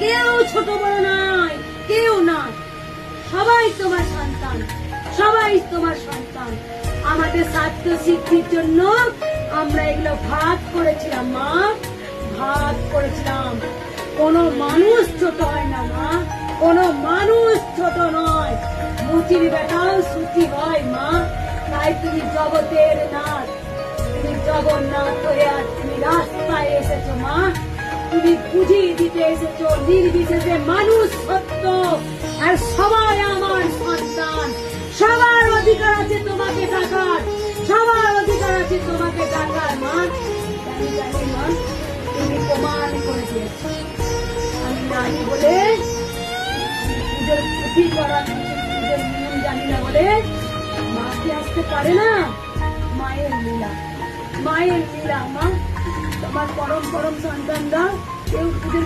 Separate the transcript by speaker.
Speaker 1: কেউ ছোট বড় নয়, কেউ না, সবাই তোমার সন্তান, সবাই তোমার সন্তান। আমাদের স্বাস্থ্য সিদ্ধির জন্য আমরা এগুলো ভাগ করেছিলাম মা, ভাগ করেছিলাম। কোন মানুষ ছোট হয় না মা, কোন মানুষ ছোট নয়। মুচির বেটাও সুচি হয় মা। তাই তুমি জগতের নাথ, তুমি জগন্নাথ হয়ে আজ তুমি রাস্তায় এসেছো মা। তুমি বুঝিয়ে দিতে এসেছো নির্বিশেষে মানুষ সত্য আর সবাই আমার সন্তান। সবার অধিকার আছে তোমাকে ডাকার, সবার অধিকার আছে তোমাকে ডাকার মা। জানি জানি মা, তুমি প্রমাণ করে দিয়েছো। আমি নারী বলে পুজোর ক্ষতি করার পুজোর নিয়ম জানি না বলে মাকে আসতে পারে না। মায়ের লীলা, মায়ের লীলা মা। তোমার পরম পরম সন্তানরা কেউ পুজোর